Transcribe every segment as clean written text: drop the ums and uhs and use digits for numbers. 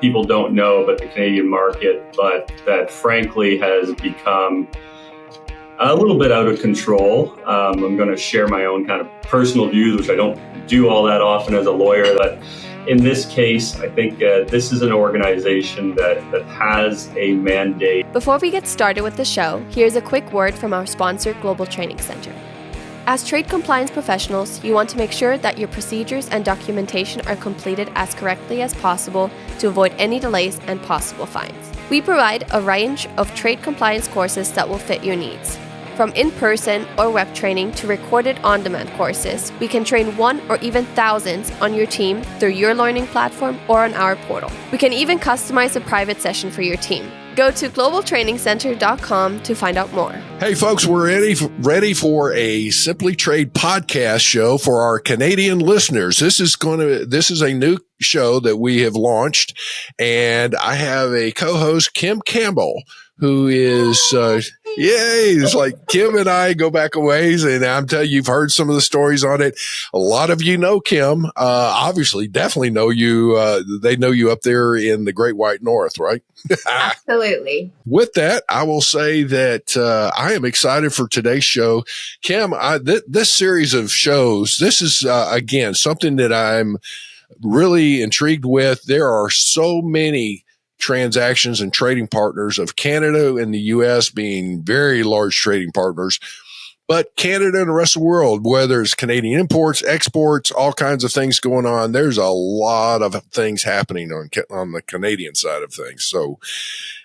people don't know about the Canadian market, but that frankly has become a little bit out of control. I'm going to share my own kind of personal views, which I don't do all that often as a lawyer. But in this case, I think this is an organization that has a mandate. Before we get started with the show, here's a quick word from our sponsor, Global Training Center. As trade compliance professionals, you want to make sure that your procedures and documentation are completed as correctly as possible to avoid any delays and possible fines. We provide a range of trade compliance courses that will fit your needs. From in-person or web training to recorded on-demand courses, we can train one or even thousands on your team through your learning platform or on our portal. We can even customize a private session for your team. Go to globaltrainingcenter.com to find out more. Hey, folks, we're ready for a Simply Trade podcast show for our Canadian listeners. This is a new show that we have launched, and I have a co-host, Kim Campbell, who is, it's like Kim and I go back a ways, and I'm telling you, you've heard some of the stories on it. A lot of you know Kim, obviously, definitely know you. They know you up there in the Great White North, right? Absolutely. With that, I will say that I am excited for today's show. Kim, this series of shows, this is, again, something that I'm really intrigued with. There are so many transactions and trading partners of Canada and the U.S. being very large trading partners, but Canada and the rest of the world, whether it's Canadian imports, exports, all kinds of things going on, there's a lot of things happening on the Canadian side of things. So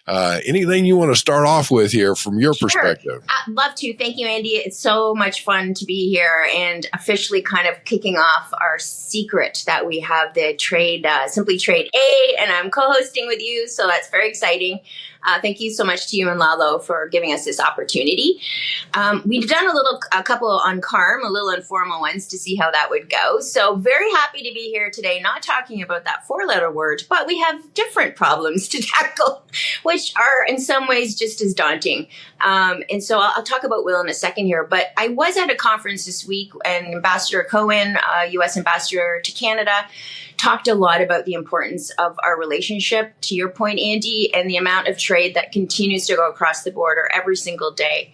anything you want to start off with here from your perspective? I'd love to. Thank you, Andy. It's so much fun to be here and officially kind of kicking off our secret that we have the trade, Simply Trade A, and I'm co-hosting with you. So that's very exciting. Thank you so much to you and Lalo for giving us this opportunity. We've done a couple on CARM, a little informal ones to see how that would go. So very happy to be here today, not talking about that 4-letter word, but we have different problems to tackle, which are in some ways just as daunting. And so I'll talk about Will in a second here, but I was at a conference this week, and Ambassador Cohen, U.S. Ambassador to Canada, talked a lot about the importance of our relationship, to your point, Andy, and the amount of trade that continues to go across the border every single day.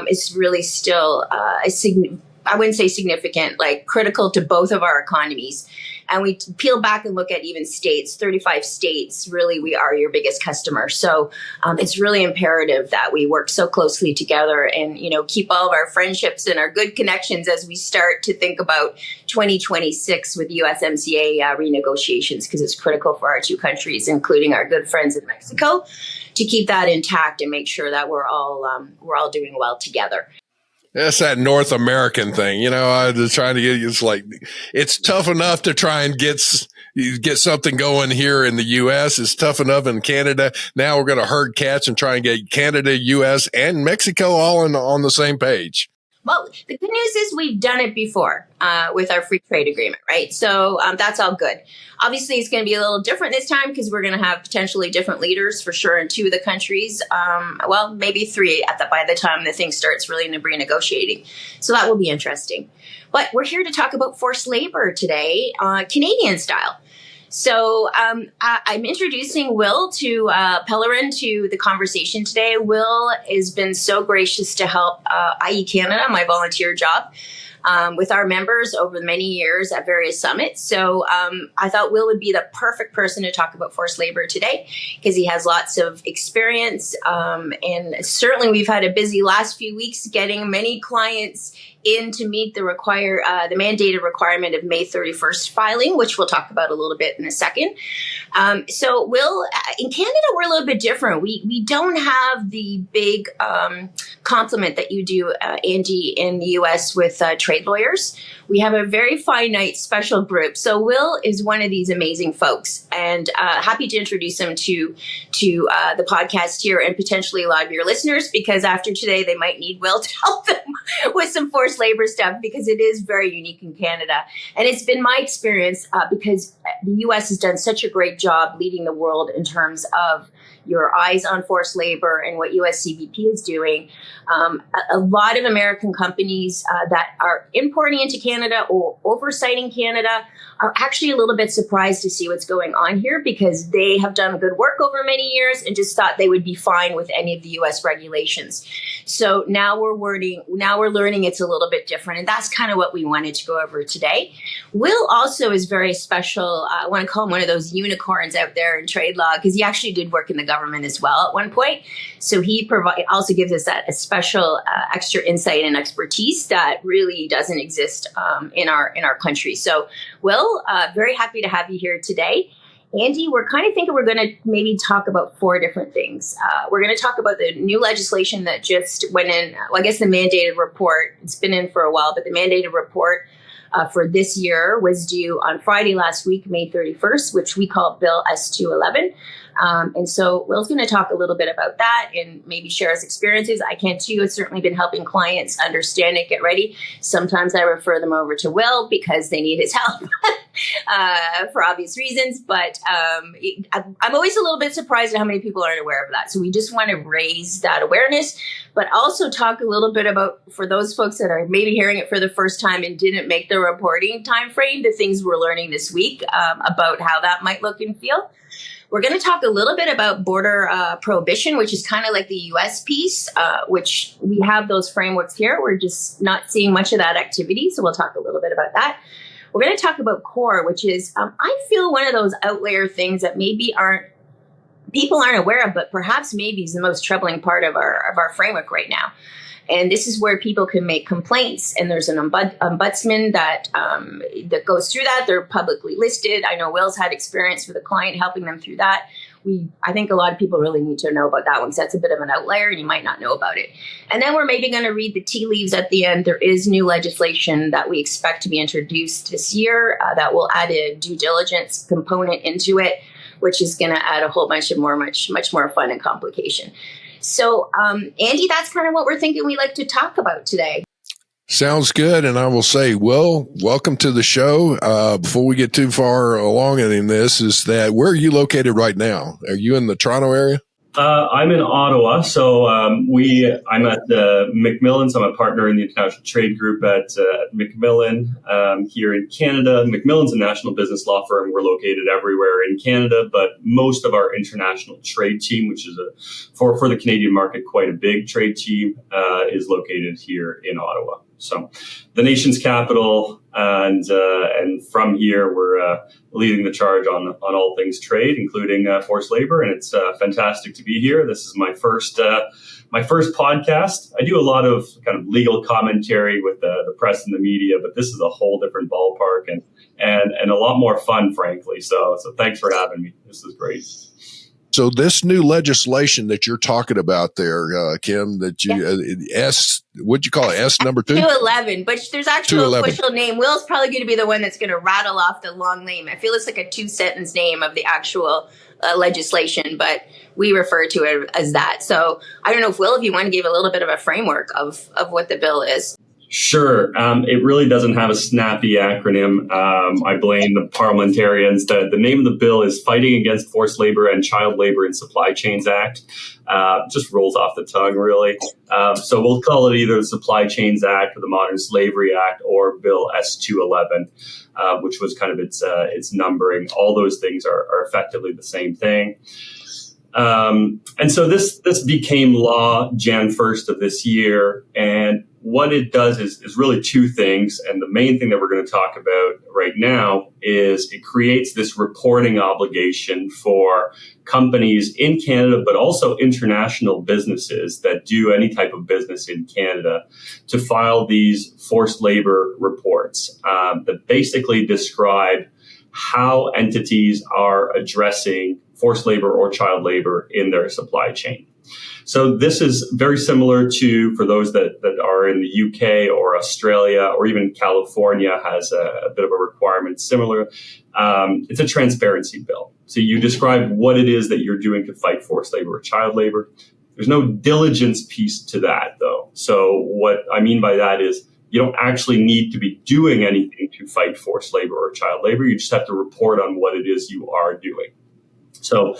It's really still, I wouldn't say significant, like critical to both of our economies. And we peel back and look at even states, 35 states, really, we are your biggest customer. So it's really imperative that we work so closely together and, keep all of our friendships and our good connections as we start to think about 2026 with USMCA renegotiations, because it's critical for our two countries, including our good friends in Mexico, to keep that intact and make sure that we're all doing well together. That's that North American thing. I was trying to it's like, it's tough enough to try and get something going here in the U.S. It's tough enough in Canada. Now we're going to herd cats and try and get Canada, U.S., and Mexico all on the same page. Well, the good news is we've done it before with our free trade agreement, right? So that's all good. Obviously, it's going to be a little different this time because we're going to have potentially different leaders for sure in 2 of the countries. Maybe 3 by the time the thing starts really renegotiating. So that will be interesting. But we're here to talk about forced labor today, Canadian style. So I'm introducing Will Pellerin to the conversation today. Will has been so gracious to help IE Canada, my volunteer job, with our members over many years at various summits. So I thought Will would be the perfect person to talk about forced labor today because he has lots of experience. And certainly we've had a busy last few weeks getting many clients in to meet the mandated requirement of May 31st filing, which we'll talk about a little bit in a second. So Will, in Canada, we're a little bit different. We don't have the big complement that you do, Andy, in the U.S. with trade lawyers. We have a very finite special group. So Will is one of these amazing folks, and happy to introduce him to the podcast here and potentially a lot of your listeners, because after today, they might need Will to help them with some forced forced labor stuff because it is very unique in Canada. And it's been my experience because the U.S. has done such a great job leading the world in terms of your eyes on forced labor and what USCBP is doing. A lot of American companies that are importing into Canada or oversighting Canada are actually a little bit surprised to see what's going on here because they have done good work over many years and just thought they would be fine with any of the U.S. regulations. So now we're learning it's a little bit different. And that's kind of what we wanted to go over today. Will also is very special. I want to call him one of those unicorns out there in trade law because he actually did work in the government as well at one point. So he also gives us a special extra insight and expertise that really doesn't exist in our country. So Will, very happy to have you here today. Andy, we're kind of thinking we're going to maybe talk about 4 different things. We're going to talk about the new legislation that just went in. Well, I guess the mandated report, it's been in for a while, but the mandated report for this year was due on Friday last week, May 31st, which we call Bill S211. And so Will's going to talk a little bit about that and maybe share his experiences. I can too. I've certainly been helping clients understand it, get ready. Sometimes I refer them over to Will because they need his help for obvious reasons. But I'm always a little bit surprised at how many people aren't aware of that. So we just want to raise that awareness, but also talk a little bit about, for those folks that are maybe hearing it for the first time and didn't make the reporting time frame, the things we're learning this week about how that might look and feel. We're going to talk a little bit about border prohibition, which is kind of like the U.S. piece, which we have those frameworks here. We're just not seeing much of that activity. So we'll talk a little bit about that. We're going to talk about core, which is, I feel, one of those outlier things that maybe people aren't aware of, but perhaps maybe is the most troubling part of our framework right now. And this is where people can make complaints, and there's an ombudsman that goes through that. They're publicly listed. I know Will's had experience with a client helping them through that. I think a lot of people really need to know about that one, because that's a bit of an outlier, and you might not know about it. And then we're maybe going to read the tea leaves at the end. There is new legislation that we expect to be introduced this year that will add a due diligence component into it, which is going to add a whole bunch of much more fun and complication. So, Andy, that's kind of what we're thinking we like to talk about today. Sounds good. And I will say, Will, welcome to the show. Before we get too far along in this, is that where are you located right now? Are you in the Toronto area? I'm in Ottawa, so I'm at Macmillan. So I'm a partner in the International Trade Group at Macmillan here in Canada. Macmillan's a national business law firm. We're located everywhere in Canada, but most of our international trade team, which is for the Canadian market, quite a big trade team, is located here in Ottawa. So the nation's capital, and from here we're leading the charge on all things trade, including forced labor. And it's fantastic to be here. This is my first podcast. I do a lot of kind of legal commentary with the press and the media, but this is a whole different ballpark and a lot more fun, frankly. So thanks for having me. This is great. So this new legislation that you're talking about there, Kim, that you what'd you call it? S number 2? 211, but there's actually an official name. Will's probably going to be the one that's going to rattle off the long name. I feel it's like a 2-sentence name of the actual legislation, but we refer to it as that. So I don't know if Will, if you want to give a little bit of a framework of what the bill is. Sure. It really doesn't have a snappy acronym. I blame the parliamentarians. The name of the bill is Fighting Against Forced Labor and Child Labor in Supply Chains Act. Just rolls off the tongue, really. So we'll call it either the Supply Chains Act or the Modern Slavery Act or Bill S211, which was kind of its numbering. All those things are effectively the same thing. And so this became law Jan 1st of this year. And what it does is really 2 things. And the main thing that we're going to talk about right now is it creates this reporting obligation for companies in Canada, but also international businesses that do any type of business in Canada, to file these forced labor reports that basically describe how entities are addressing forced labor or child labor in their supply chain. So this is very similar to, for those that are in the UK or Australia or even California has a bit of a requirement similar. It's a transparency bill. So you describe what it is that you're doing to fight forced labor or child labor. There's no diligence piece to that, though. So what I mean by that is you don't actually need to be doing anything to fight forced labor or child labor. You just have to report on what it is you are doing. So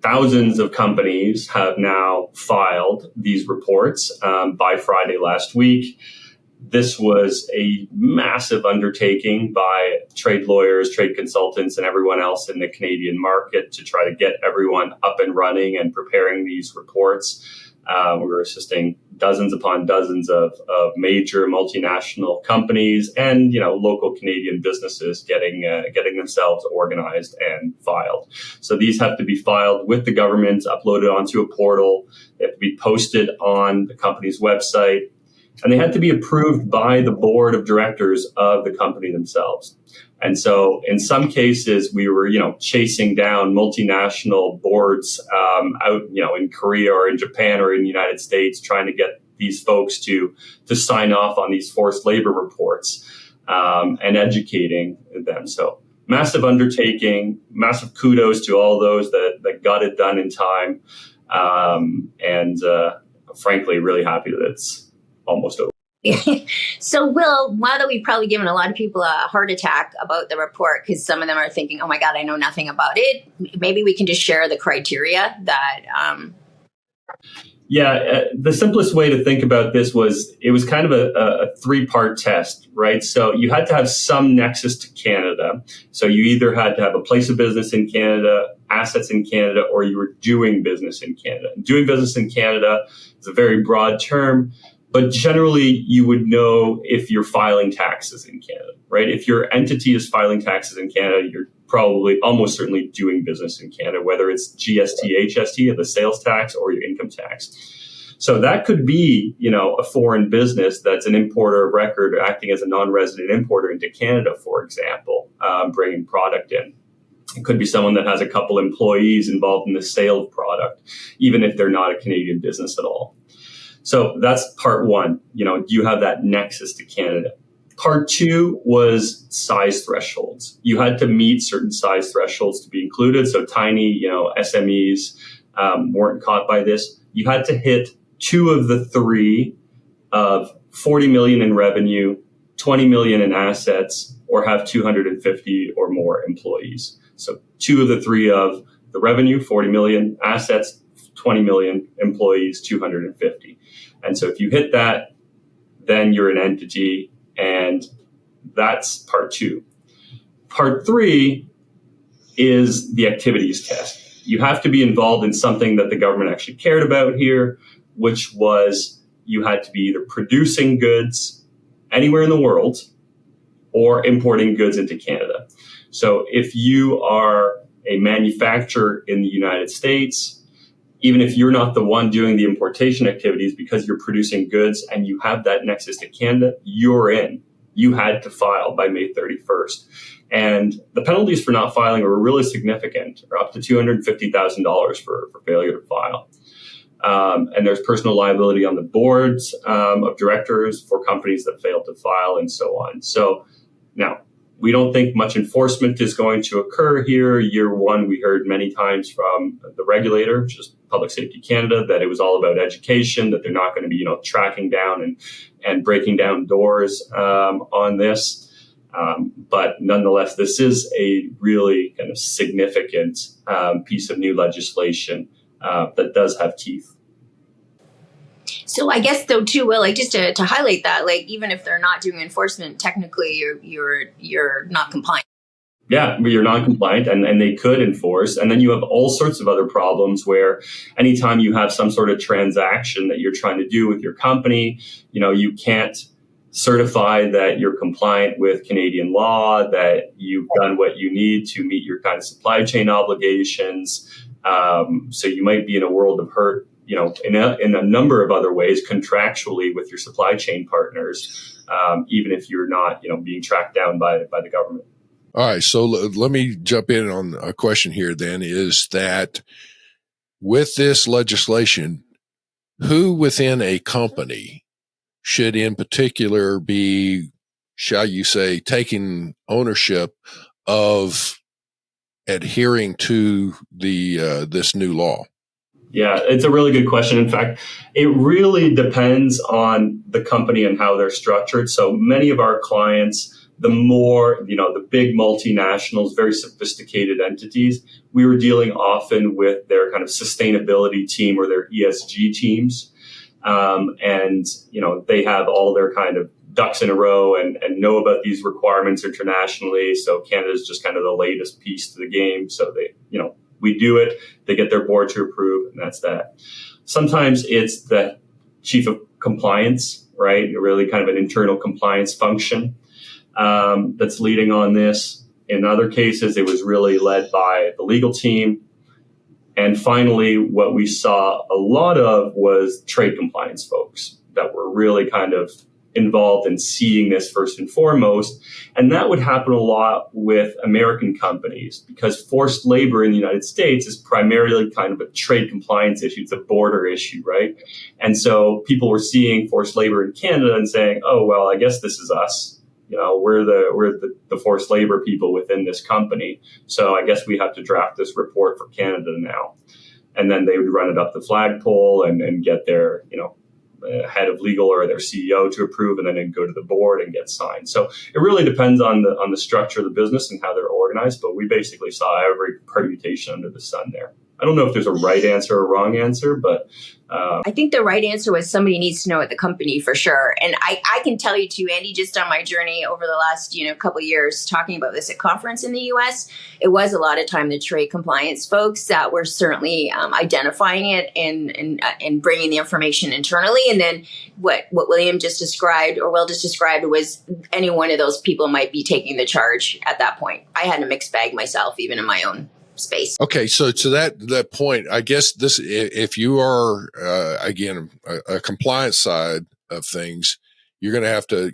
thousands of companies have now filed these reports by Friday last week. This was a massive undertaking by trade lawyers, trade consultants, and everyone else in the Canadian market to try to get everyone up and running and preparing these reports. We were assisting dozens upon dozens of major multinational companies and, local Canadian businesses getting themselves organized and filed. So these have to be filed with the government, uploaded onto a portal. They have to be posted on the company's website. And they had to be approved by the board of directors of the company themselves. And so in some cases, we were, chasing down multinational boards out, in Korea or in Japan or in the United States, trying to get these folks to sign off on these forced labor reports and educating them. So massive undertaking, massive kudos to all those that got it done in time. And frankly, really happy that it's almost over. So, Will, now that we've probably given a lot of people a heart attack about the report, because some of them are thinking, oh my God, I know nothing about it. Maybe we can just share the criteria that... The simplest way to think about this was it was kind of a three-part test, right? So you had to have some nexus to Canada. So you either had to have a place of business in Canada, assets in Canada, or you were doing business in Canada. Doing business in Canada is a very broad term. But generally, you would know if you're filing taxes in Canada, right? If your entity is filing taxes in Canada, you're probably almost certainly doing business in Canada, whether it's GST, HST, the sales tax, or your income tax. So that could be, a foreign business that's an importer of record acting as a non-resident importer into Canada, for example, bringing product in. It could be someone that has a couple employees involved in the sale of product, even if they're not a Canadian business at all. So that's part one. You have that nexus to Canada. Part two was size thresholds. You had to meet certain size thresholds to be included. So tiny, SMEs weren't caught by this. You had to hit two of the three of 40 million in revenue, 20 million in assets, or have 250 or more employees. So two of the three of the revenue, 40 million, assets, 20 million, employees, 250. And so if you hit that, then you're an entity, and that's part two. Part three is the activities test. You have to be involved in something that the government actually cared about here, which was you had to be either producing goods anywhere in the world or importing goods into Canada. So if you are a manufacturer in the United States, even if you're not the one doing the importation activities, because you're producing goods and you have that nexus to Canada, you're in. You had to file by May 31st. And the penalties for not filing were really significant, or up to $250,000 for failure to file. And there's personal liability on the boards of directors for companies that failed to file and so on. So now, we don't think much enforcement is going to occur here. Year one, we heard many times from the regulator, which is Public Safety Canada, that it was all about education, that they're not going to be, tracking down and breaking down doors on this. But nonetheless, this is a really kind of significant piece of new legislation that does have teeth. So I guess though too, Will, just to highlight that, even if they're not doing enforcement, technically you're not compliant. Yeah, but you're non-compliant and they could enforce. And then you have all sorts of other problems where anytime you have some sort of transaction that you're trying to do with your company, you can't certify that you're compliant with Canadian law, that you've done what you need to meet your kind of supply chain obligations. So you might be in a world of hurt, in a number of other ways, contractually with your supply chain partners, even if you're not, being tracked down by the government. All right. So let me jump in on a question here then, is that with this legislation, who within a company should in particular be, shall you say, taking ownership of adhering to the this new law? Yeah, it's a really good question. In fact, it really depends on the company and how they're structured. So many of our clients, the more, the big multinationals, very sophisticated entities, we were dealing often with their kind of sustainability team or their ESG teams. And they have all their kind of ducks in a row and know about these requirements internationally. So Canada's just kind of the latest piece to the game. So they, we do it, they get their board to approve, and that's that. Sometimes it's the chief of compliance, right? Really kind of an internal compliance function that's leading on this. In other cases, it was really led by the legal team. And finally, what we saw a lot of was trade compliance folks that were really kind of involved in seeing this first and foremost. And that would happen a lot with American companies because forced labor in the United States is primarily kind of a trade compliance issue. It's a border issue, right? And so people were seeing forced labor in Canada and saying, oh, well, I guess this is us. We're the forced labor people within this company. So I guess we have to draft this report for Canada now. And then they would run it up the flagpole and get their, head of legal or their CEO to approve, and then it'd go to the board and get signed. So it really depends on the structure of the business and how they're organized. But we basically saw every permutation under the sun there. I don't know if there's a right answer or wrong answer, but I think the right answer was somebody needs to know at the company for sure. And I can tell you too, Andy, just on my journey over the last, couple of years talking about this at conference in the US, it was a lot of time the trade compliance folks that were certainly identifying it and bringing the information internally. And then what William just described or Will just described was any one of those people might be taking the charge at that point. I had a mixed bag myself, even in my own space. Okay, so to that point, I guess this, if you are again a compliance side of things, you're going to have to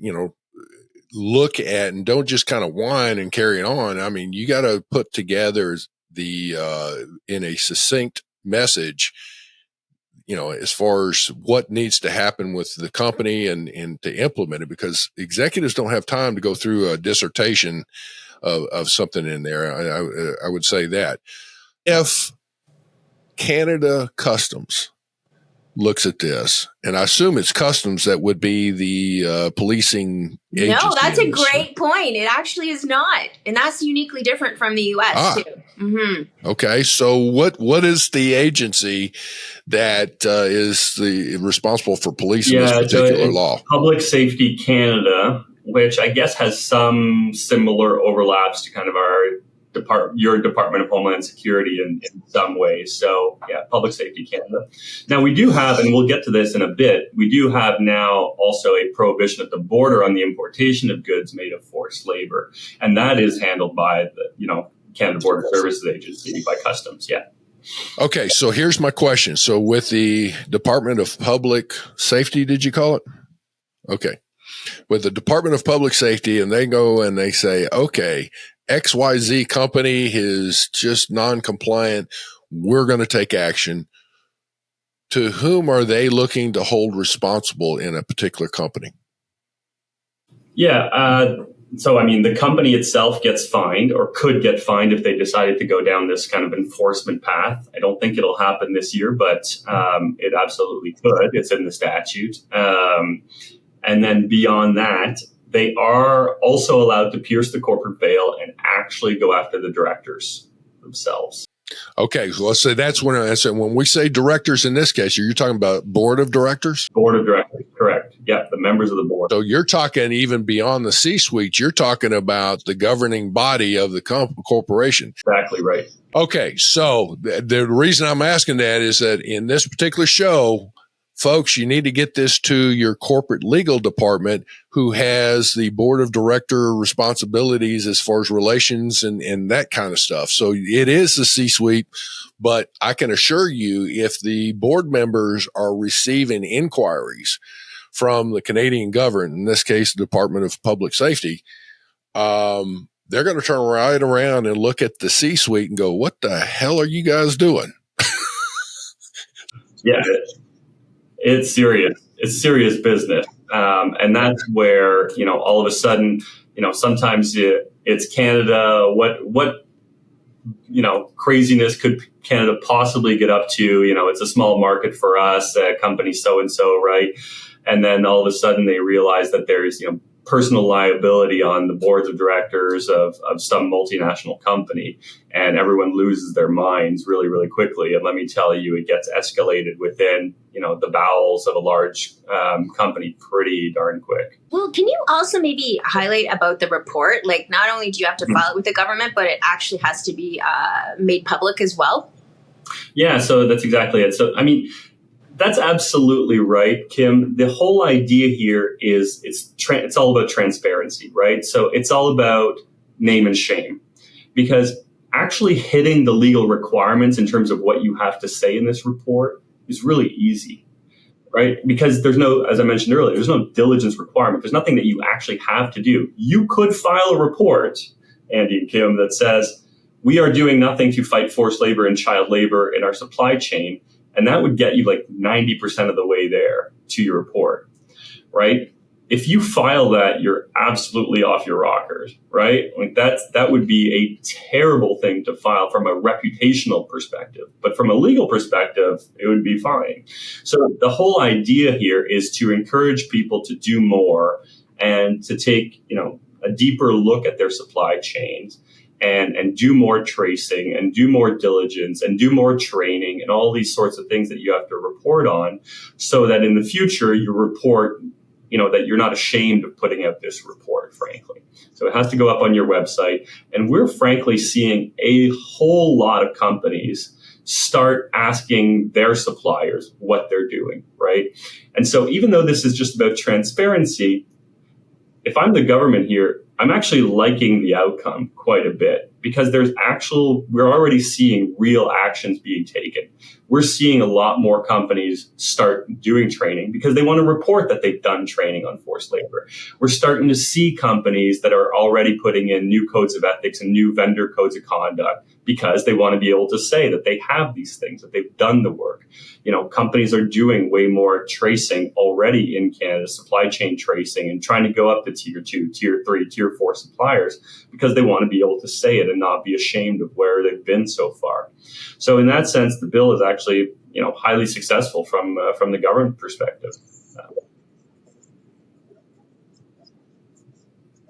look at and don't just kind of whine and carry on. I mean, you got to put together the in a succinct message, as far as what needs to happen with the company and to implement it, because executives don't have time to go through a dissertation of something in there. I would say that if Canada Customs looks at this, and I assume it's Customs that would be the policing agency. No, that's a great point. It actually is not. And that's uniquely different from the U.S. too. Mm-hmm. Okay. So what is the agency that is responsible for policing this particular law? Public Safety Canada, which I guess has some similar overlaps to kind of your Department of Homeland Security in some ways. So yeah, Public Safety Canada. Now we do have, and we'll get to this in a bit, we do have now also a prohibition at the border on the importation of goods made of forced labor. And that is handled by the, Canada Border Services Agency, by Customs. Yeah. Okay. So here's my question. So with the Department of Public Safety, did you call it? Okay. With the Department of Public Safety, and they go and they say, okay, XYZ company is just non-compliant. We're going to take action. To whom are they looking to hold responsible in a particular company? Yeah. So, I mean, the company itself gets fined or could get fined if they decided to go down this kind of enforcement path. I don't think it'll happen this year, but it absolutely could. It's in the statute. And then beyond that, they are also allowed to pierce the corporate veil and actually go after the directors themselves. Okay, so let's say when we say directors in this case, you're talking about board of directors? Board of directors, correct. Yeah, the members of the board. So you're talking even beyond the C-suite, you're talking about the governing body of the corporation. Exactly right. Okay, so the reason I'm asking that is that in this particular show, folks, you need to get this to your corporate legal department who has the board of director responsibilities as far as relations and that kind of stuff. So it is the C-suite, but I can assure you if the board members are receiving inquiries from the Canadian government, in this case, the Department of Public Safety, they're going to turn right around and look at the C-suite and go, what the hell are you guys doing? Yeah. It's serious. It's serious business. And that's where, all of a sudden, sometimes it's Canada. What craziness could Canada possibly get up to? It's a small market for us, company so-and-so, right? And then all of a sudden they realize that there's, personal liability on the boards of directors of some multinational company, and everyone loses their minds really, really quickly. And let me tell you, it gets escalated within, the bowels of a large company pretty darn quick. Well, can you also maybe highlight about the report? Like, not only do you have to file it with the government, but it actually has to be made public as well? Yeah, so that's exactly it. So, that's absolutely right, Kim. The whole idea here is it's all about transparency, right? So it's all about name and shame, because actually hitting the legal requirements in terms of what you have to say in this report is really easy, right? Because there's no, as I mentioned earlier, there's no diligence requirement. There's nothing that you actually have to do. You could file a report, Andy and Kim, that says, we are doing nothing to fight forced labor and child labor in our supply chain. And that would get you like 90% of the way there to your report, right? If you file that, you're absolutely off your rockers, right? Like that would be a terrible thing to file from a reputational perspective. But from a legal perspective, it would be fine. So the whole idea here is to encourage people to do more and to take, a deeper look at their supply chains. And do more tracing and do more diligence and do more training and all these sorts of things that you have to report on, so that in the future you report, that you're not ashamed of putting out this report, frankly. So it has to go up on your website. And we're frankly seeing a whole lot of companies start asking their suppliers what they're doing, right? And so even though this is just about transparency, if I'm the government here, I'm actually liking the outcome quite a bit, because we're already seeing real actions being taken. We're seeing a lot more companies start doing training because they want to report that they've done training on forced labor. We're starting to see companies that are already putting in new codes of ethics and new vendor codes of conduct because they want to be able to say that they have these things, that they've done the work. Companies are doing way more tracing already in Canada, supply chain tracing, and trying to go up to tier 2, tier 3, tier 4 suppliers because they want to be able to say it and not be ashamed of where they've been so far. So in that sense, the bill is actually, highly successful from the government perspective.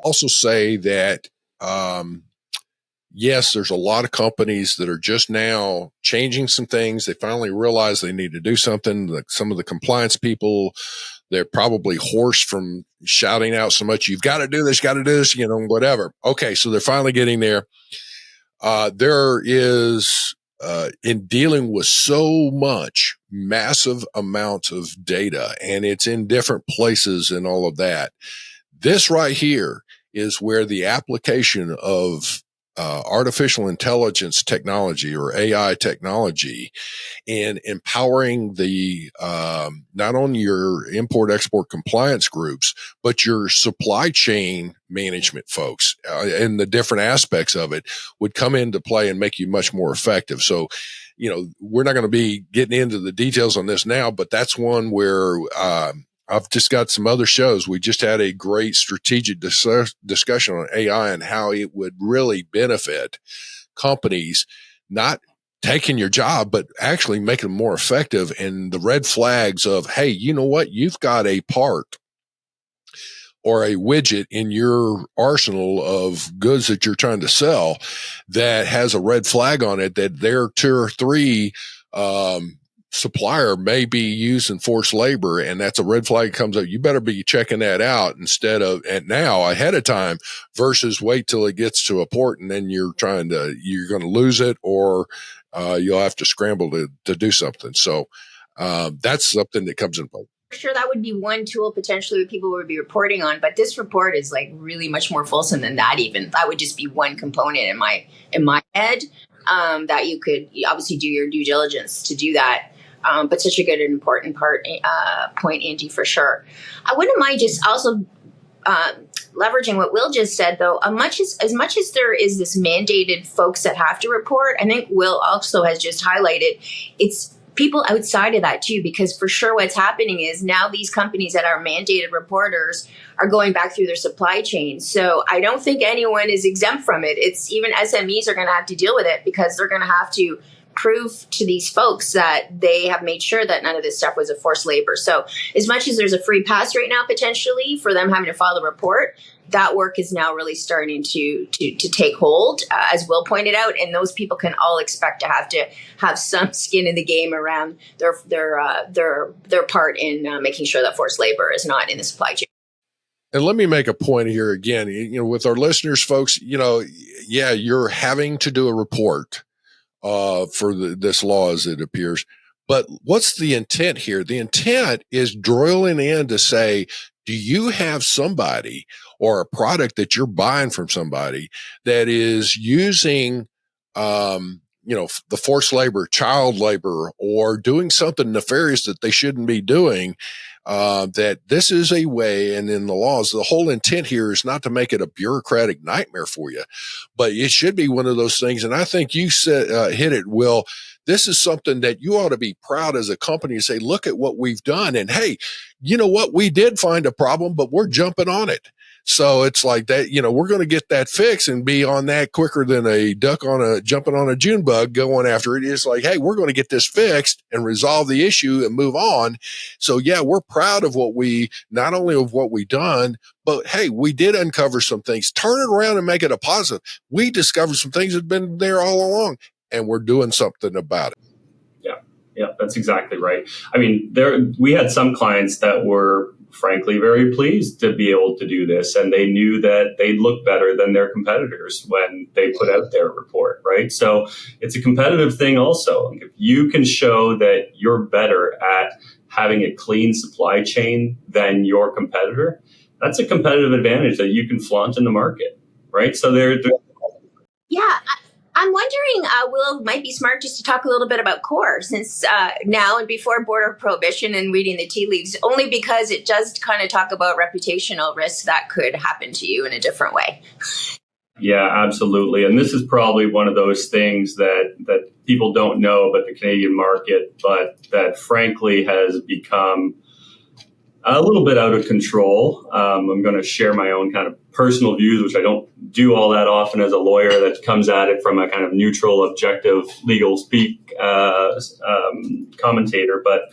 Also say that, yes, there's a lot of companies that are just now changing some things. They finally realize they need to do something. Like some of the compliance people, they're probably hoarse from shouting out so much, you've got to do this, whatever. Okay, so they're finally getting there. There is, in dealing with so much massive amounts of data, and it's in different places and all of that, this right here is where the application of artificial intelligence technology or AI technology and empowering the not only your import-export compliance groups, but your supply chain management folks and the different aspects of it would come into play and make you much more effective. So, we're not going to be getting into the details on this now, but that's one where I've just got some other shows. We just had a great strategic discussion on AI and how it would really benefit companies, not taking your job, but actually making them more effective. And the red flags of, hey, you know what? You've got a part or a widget in your arsenal of goods that you're trying to sell that has a red flag on it that their tier 3, supplier may be using forced labor, and that's a red flag comes up. You better be checking that out instead of now ahead of time versus wait till it gets to a port and then you're going to lose it, or you'll have to scramble to do something. So that's something that comes in play. Sure, that would be one tool potentially that people would be reporting on, but this report is like really much more fulsome than that. Even that would just be one component in my head that you could obviously do your due diligence to do that. But such a good and important point, Andy, for sure. I wouldn't mind just also leveraging what Will just said, though. As much as there is this mandated folks that have to report, I think Will also has just highlighted it's people outside of that too, because for sure what's happening is now these companies that are mandated reporters are going back through their supply chain. So I don't think anyone is exempt from it. It's even SMEs are going to have to deal with it because they're going to have to prove to these folks that they have made sure that none of this stuff was a forced labor. So as much as there's a free pass right now, potentially for them having to file a report, that work is now really starting to take hold, as Will pointed out, and those people can all expect to have some skin in the game around their part in making sure that forced labor is not in the supply chain. And let me make a point here again, with our listeners, folks, yeah, you're having to do a report for this law as it appears. But what's the intent here? The intent is drilling in to say, do you have somebody or a product that you're buying from somebody that is using, the forced labor, child labor, or doing something nefarious that they shouldn't be doing? That this is a way, and in the laws, the whole intent here is not to make it a bureaucratic nightmare for you, but it should be one of those things. And I think you said, hit it, Will. This is something that you ought to be proud as a company and say, look at what we've done. And hey, you know what? We did find a problem, but we're jumping on it. So it's like that, we're going to get that fixed and be on that quicker than a duck jumping on a June bug going after it. It's like, hey, we're going to get this fixed and resolve the issue and move on. So yeah, we're proud of not only of what we done, but hey, we did uncover some things. Turn it around and make it a positive. We discovered some things that have been there all along, and we're doing something about it. Yeah, that's exactly right. I mean, we had some clients that were frankly very pleased to be able to do this, and they knew that they'd look better than their competitors when they put out their report, right? So it's a competitive thing also. If you can show that you're better at having a clean supply chain than your competitor, that's a competitive advantage that you can flaunt in the market, right? So Yeah, I'm wondering, Will, might be smart just to talk a little bit about core, since now and before border prohibition and reading the tea leaves, only because it does kind of talk about reputational risks that could happen to you in a different way. Yeah, absolutely. And this is probably one of those things that people don't know about the Canadian market, but that frankly has become a little bit out of control. I'm going to share my own kind of personal views, which I don't do all that often as a lawyer that comes at it from a kind of neutral, objective, legal speak commentator. But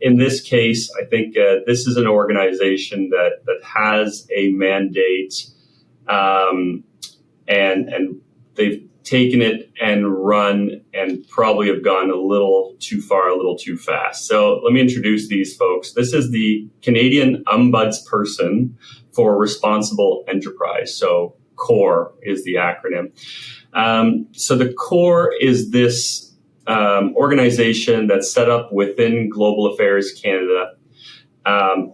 in this case, I think this is an organization that has a mandate, and they've taken it and run and probably have gone a little too far, a little too fast. So let me introduce these folks. This is the Canadian Ombudsperson for Responsible Enterprise. So CORE is the acronym. So the CORE is this organization that's set up within Global Affairs Canada.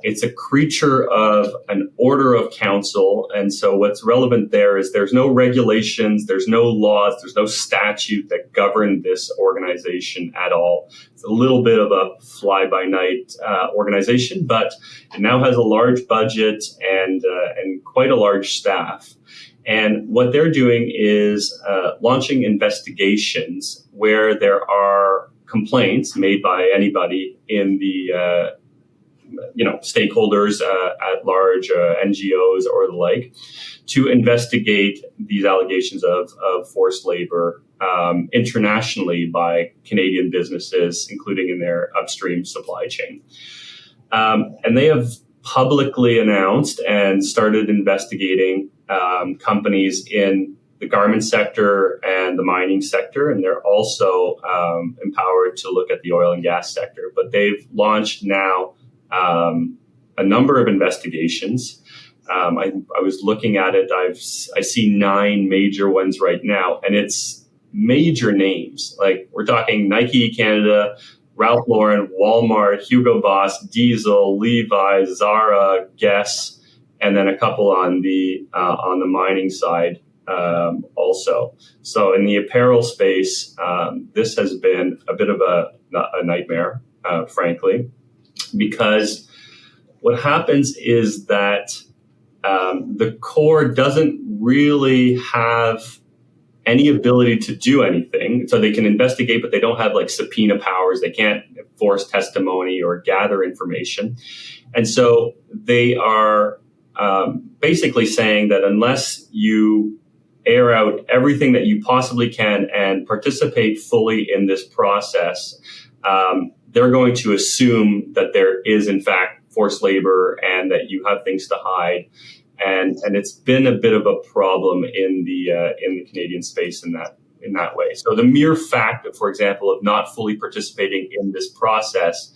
It's a creature of an order of council. And so what's relevant there is there's no regulations, there's no laws, there's no statute that govern this organization at all. It's a little bit of a fly-by-night organization, but it now has a large budget and quite a large staff. And what they're doing is launching investigations where there are complaints made by anybody in the stakeholders at large, NGOs or the like, to investigate these allegations of forced labor internationally by Canadian businesses, including in their upstream supply chain. And they have publicly announced and started investigating companies in the garment sector and the mining sector, and they're also empowered to look at the oil and gas sector. But they've launched now a number of investigations. I was looking at it. I see 9 major ones right now, and it's major names. Like we're talking Nike Canada, Ralph Lauren, Walmart, Hugo Boss, Diesel, Levi's, Zara, Guess, and then a couple on the mining side also. So in the apparel space, this has been a bit of a nightmare, frankly. Because what happens is that the CORE doesn't really have any ability to do anything. So they can investigate, but they don't have like subpoena powers. They can't force testimony or gather information. And so they are basically saying that unless you air out everything that you possibly can and participate fully in this process, they're going to assume that there is, in fact, forced labor and that you have things to hide. And it's been a bit of a problem in the Canadian space in that way. So the mere fact that, for example, of not fully participating in this process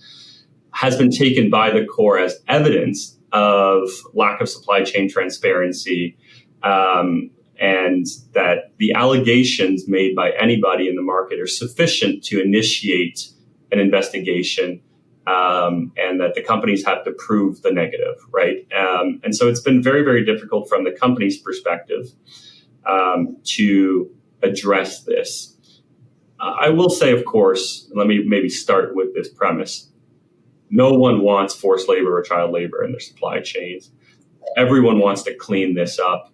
has been taken by the Corps as evidence of lack of supply chain transparency, and that the allegations made by anybody in the market are sufficient to initiate an investigation, and that the companies have to prove the negative, right? And so it's been very, very difficult from the company's perspective to address this. I will say, of course, let me maybe start with this premise. No one wants forced labor or child labor in their supply chains. Everyone wants to clean this up.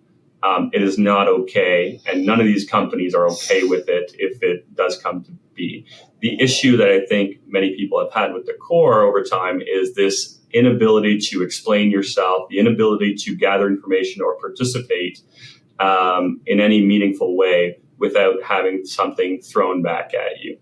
It is not okay, and none of these companies are okay with it if it does come to be. The issue that I think many people have had with the Corps over time is this inability to explain yourself, the inability to gather information or participate in any meaningful way without having something thrown back at you.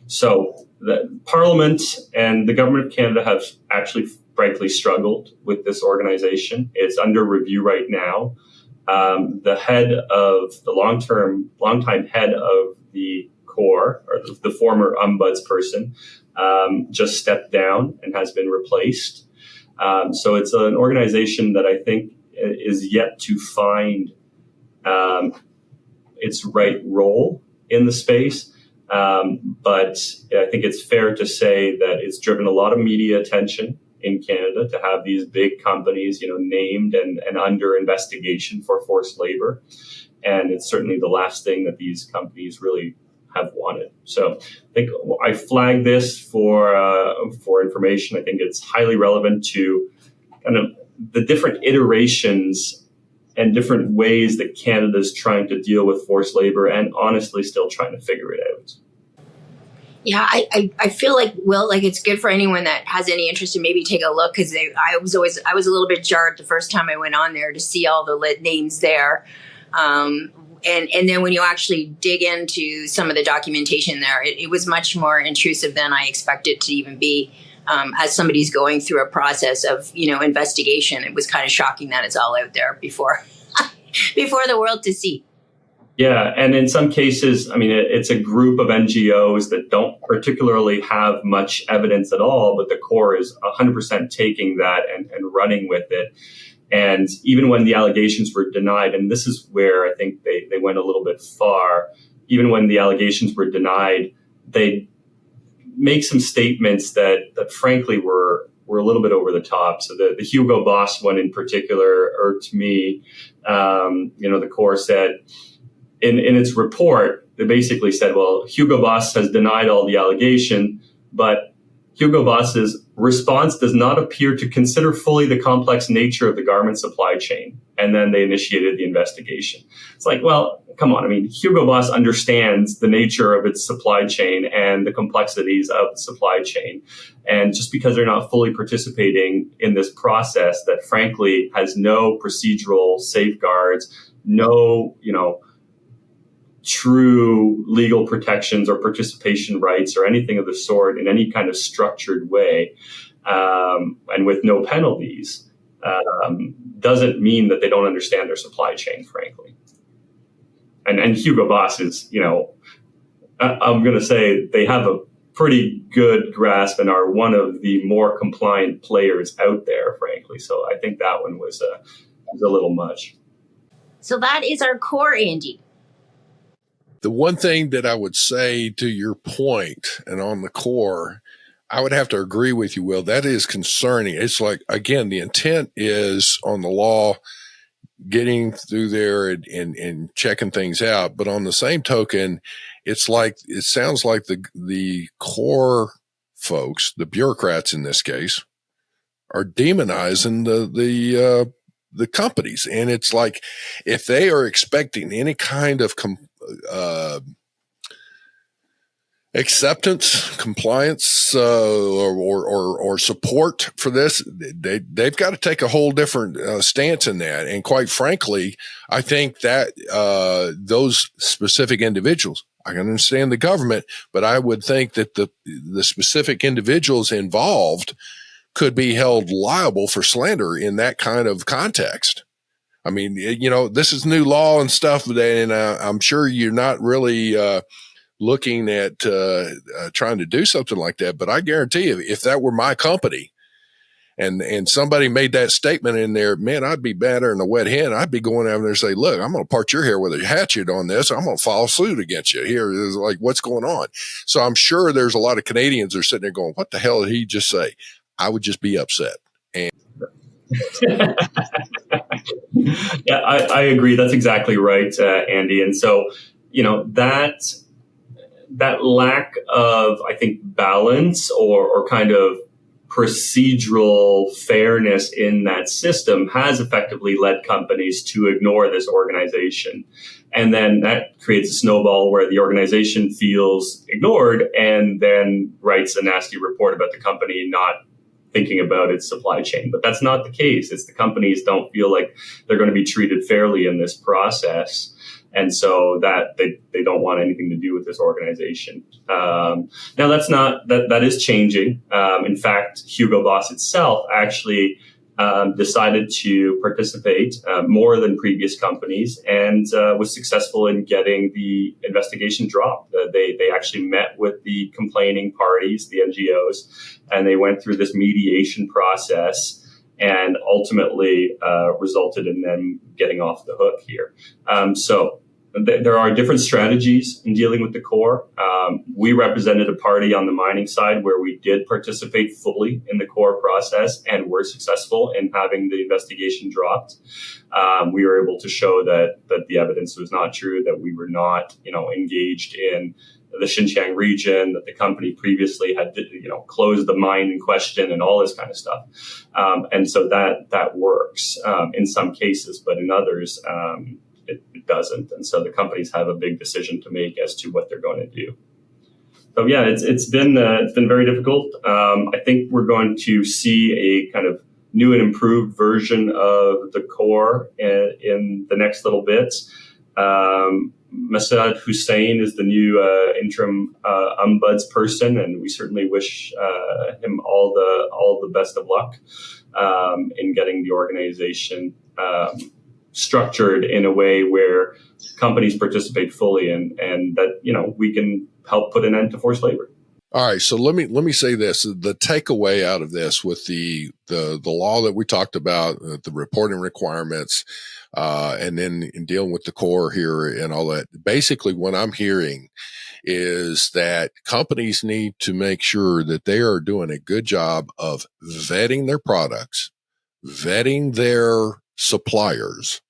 So the Parliament and the Government of Canada have actually frankly struggled with this organization. It's under review right now. The head of the longtime head of the Corps, or the former ombudsperson, just stepped down and has been replaced. So it's an organization that I think is yet to find its right role in the space. But I think it's fair to say that it's driven a lot of media attention in Canada to have these big companies, named and under investigation for forced labor. And it's certainly the last thing that these companies really have wanted. So I think I flagged this for information. I think it's highly relevant to kind of the different iterations and different ways that Canada's trying to deal with forced labor and honestly still trying to figure it out. Yeah, I feel like, Will, like it's good for anyone that has any interest in maybe take a look, because I was a little bit jarred the first time I went on there to see all the names there. And then when you actually dig into some of the documentation there, it was much more intrusive than I expected to even be. As somebody's going through a process of, investigation, it was kind of shocking that it's all out there before the world to see. Yeah, and in some cases, I mean, it's a group of NGOs that don't particularly have much evidence at all, but the Corps is 100% taking that and running with it. And even when the allegations were denied, and this is where I think they went a little bit far, even when the allegations were denied, they make some statements that frankly were a little bit over the top. So the Hugo Boss one in particular irked me. The Corps said, in its report, they basically said, well, Hugo Boss has denied all the allegation, but Hugo Boss's response does not appear to consider fully the complex nature of the garment supply chain. And then they initiated the investigation. It's like, well, come on. I mean, Hugo Boss understands the nature of its supply chain and the complexities of the supply chain. And just because they're not fully participating in this process that frankly has no procedural safeguards, no, true legal protections or participation rights or anything of the sort in any kind of structured way, and with no penalties, doesn't mean that they don't understand their supply chain, frankly. And Hugo Boss is, I'm going to say they have a pretty good grasp and are one of the more compliant players out there, frankly. So I think that one was a little much. So that is our Corps, Andy. The one thing that I would say to your point and on the Corps, I would have to agree with you, Will. That is concerning. It's like, again, the intent is on the law, getting through there and checking things out. But on the same token, it sounds like the Corps folks, the bureaucrats in this case, are demonizing the companies. And it's like, if they are expecting any kind of acceptance, compliance, or support for this, they've got to take a whole different stance in that. And quite frankly, I think that those specific individuals, I can understand the government, but I would think that the specific individuals involved could be held liable for slander in that kind of context. I mean, this is new law and stuff, and I'm sure you're not really looking at trying to do something like that. But I guarantee you, if that were my company and somebody made that statement in there, man, I'd be badder than a wet hen. I'd be going out there and say, look, I'm going to part your hair with a hatchet on this. I'm going to file suit against you. Here is like, what's going on? So I'm sure there's a lot of Canadians that are sitting there going, what the hell did he just say? I would just be upset. Yeah, I agree. That's exactly right, Andy. And so, that lack of, I think, balance or kind of procedural fairness in that system has effectively led companies to ignore this organization. And then that creates a snowball where the organization feels ignored and then writes a nasty report about the company not thinking about its supply chain. But that's not the case. It's the companies don't feel like they're going to be treated fairly in this process. And so that they don't want anything to do with this organization. Now that is changing. In fact, Hugo Boss itself actually decided to participate more than previous companies and was successful in getting the investigation dropped. They actually met with the complaining parties, the NGOs, and they went through this mediation process and ultimately resulted in them getting off the hook here. There are different strategies in dealing with the core. We represented a party on the mining side where we did participate fully in the core process and were successful in having the investigation dropped. We were able to show that the evidence was not true, that we were not, engaged in the Xinjiang region, that the company previously had, closed the mine in question and all this kind of stuff. And so that works in some cases, but in others, it doesn't. And so the companies have a big decision to make as to what they're going to do. So yeah, it's been very difficult. I think we're going to see a kind of new and improved version of the core in the next little bit. Masad Hussein is the new interim ombuds person, and we certainly wish him all the best of luck in getting the organization structured in a way where companies participate fully and that we can help put an end to forced labor. All right, so let me say this: the takeaway out of this with the law that we talked about, the reporting requirements, and then in dealing with the core here and all that. Basically, what I'm hearing is that companies need to make sure that they are doing a good job of vetting their products, vetting their suppliers,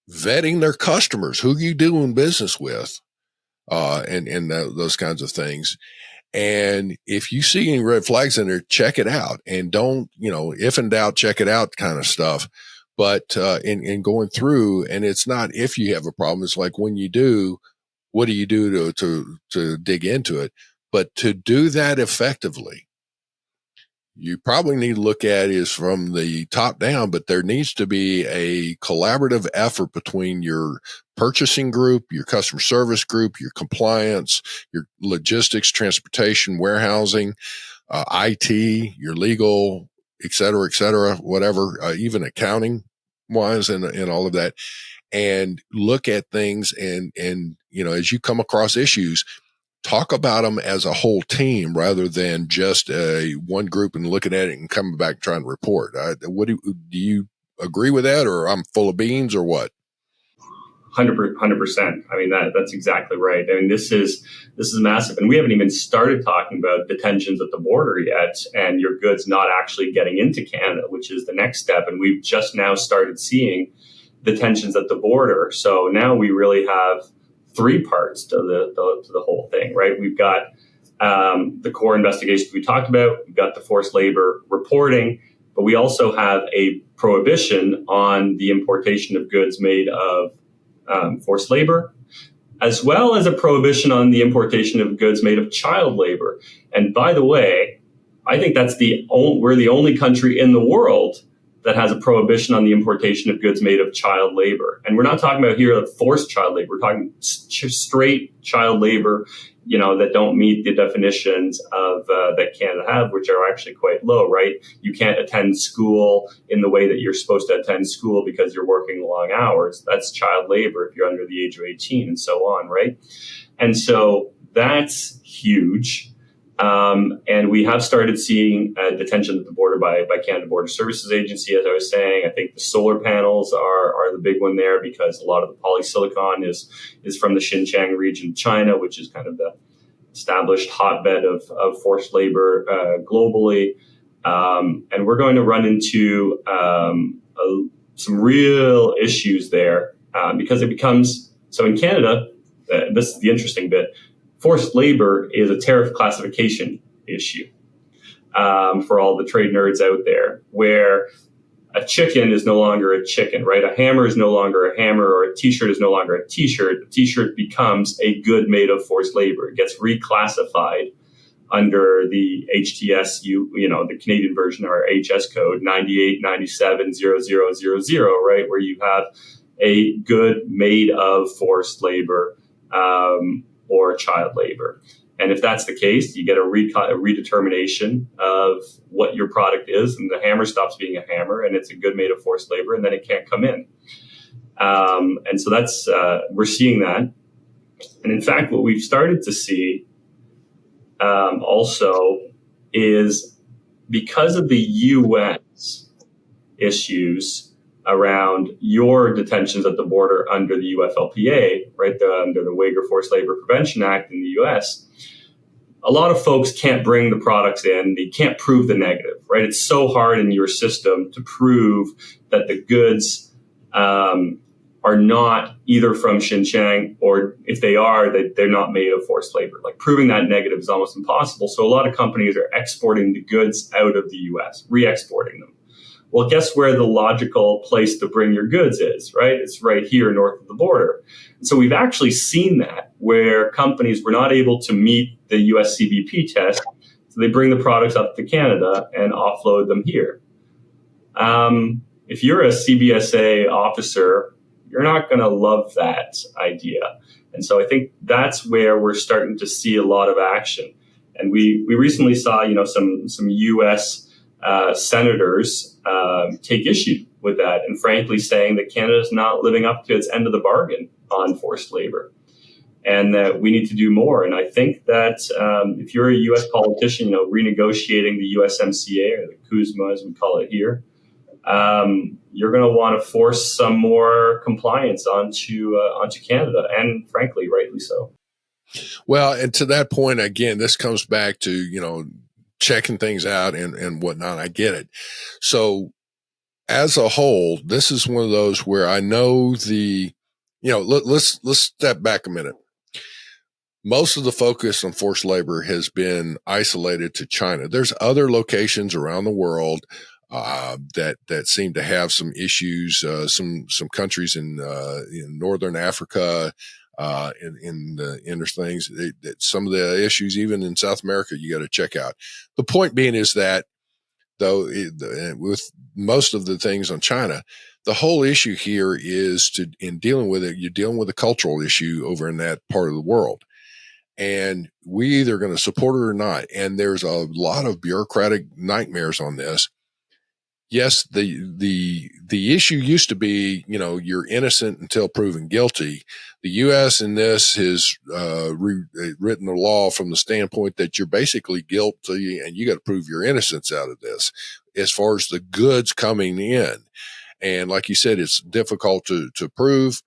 vetting their customers, who you doing business with, and those kinds of things. And if you see any red flags in there, check it out, and don't, if in doubt, check it out kind of stuff. But in going through, and it's not if you have a problem, it's like when you do, what do you do to dig into it? But to do that effectively, you probably need to look at is from the top down, but there needs to be a collaborative effort between your purchasing group, your customer service group, your compliance, your logistics, transportation, warehousing, IT, your legal, et cetera, whatever, even accounting wise and all of that, and look at things and as you come across issues, talk about them as a whole team rather than just one group and looking at it and coming back trying to report. Do you agree with that, or I'm full of beans, or what? 100%. I mean, that's exactly right. I mean, this is massive, and we haven't even started talking about detentions at the border yet, and your goods not actually getting into Canada, which is the next step. And we've just now started seeing detentions at the border. So now we really have three parts to the whole thing, right? We've got the core investigations we talked about. We've got the forced labor reporting, but we also have a prohibition on the importation of goods made of forced labor, as well as a prohibition on the importation of goods made of child labor. And by the way, I think we're the only country in the world that has a prohibition on the importation of goods made of child labor. And we're not talking about here forced child labor. We're talking straight child labor, that don't meet the definitions of that Canada have, which are actually quite low, right? You can't attend school in the way that you're supposed to attend school because you're working long hours. That's child labor if you're under the age of 18 and so on, right? And so that's huge. And we have started seeing detention at the border by Canada Border Services Agency, as I was saying. I think the solar panels are the big one there because a lot of the polysilicon is from the Xinjiang region of China, which is kind of the established hotbed of forced labor globally. And we're going to run into some real issues there because it becomes, so in Canada, this is the interesting bit, forced labor is a tariff classification issue for all the trade nerds out there, where a chicken is no longer a chicken, right? A hammer is no longer a hammer, or a T-shirt is no longer a T-shirt. A T-shirt becomes a good made of forced labor. It gets reclassified under the HTS, the Canadian version, or HS code 98970000, right? Where you have a good made of forced labor, or child labor. And if that's the case, you get a redetermination of what your product is, and the hammer stops being a hammer, and it's a good made of forced labor, and then it can't come in. And so that's, we're seeing that. And in fact, what we've started to see also is because of the U.S. issues around your detentions at the border under the UFLPA, right, under the Uyghur Forced Labor Prevention Act in the U.S., a lot of folks can't bring the products in. They can't prove the negative, right? It's so hard in your system to prove that the goods are not either from Xinjiang, or if they are, that they're not made of forced labor. Like, proving that negative is almost impossible. So a lot of companies are exporting the goods out of the U.S., re-exporting them. Well, guess where the logical place to bring your goods is, right? It's right here north of the border. And so we've actually seen that, where companies were not able to meet the US CBP test, so they bring the products up to Canada and offload them here. If you're a CBSA officer, you're not going to love that idea. And so I think that's where we're starting to see a lot of action. And we recently saw, some US senators take issue with that, and frankly saying that Canada is not living up to its end of the bargain on forced labor, and that we need to do more. And I think that if you're a U.S. politician, renegotiating the USMCA, or the CUSMA as we call it here, you're going to want to force some more compliance onto Canada, and frankly, rightly so. Well, and to that point, again, this comes back to, checking things out and whatnot. I get it. So as a whole, this is one of those where I know let's step back a minute. Most of the focus on forced labor has been isolated to China. There's other locations around the world that seem to have some issues. Some countries in Northern Africa, in the inner things, that some of the issues, even in South America, you got to check out. The point being is that, though, with most of the things on China, the whole issue here is in dealing with it, you're dealing with a cultural issue over in that part of the world. And we either going to support it or not. And there's a lot of bureaucratic nightmares on this. Yes, the issue used to be, you're innocent until proven guilty. The U.S. in this has written the law from the standpoint that you're basically guilty and you got to prove your innocence out of this as far as the goods coming in. And like you said, it's difficult to prove.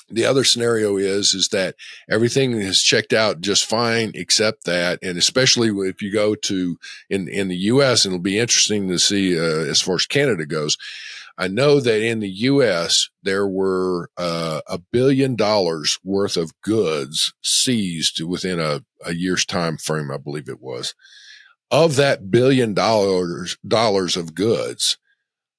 The other scenario is that everything is checked out just fine, except that, and especially if you go to in the U.S., and it'll be interesting to see as far as Canada goes. I know that in the U.S. there were $1 billion worth of goods seized within a year's time frame, I believe it was. of that $1 billion of goods,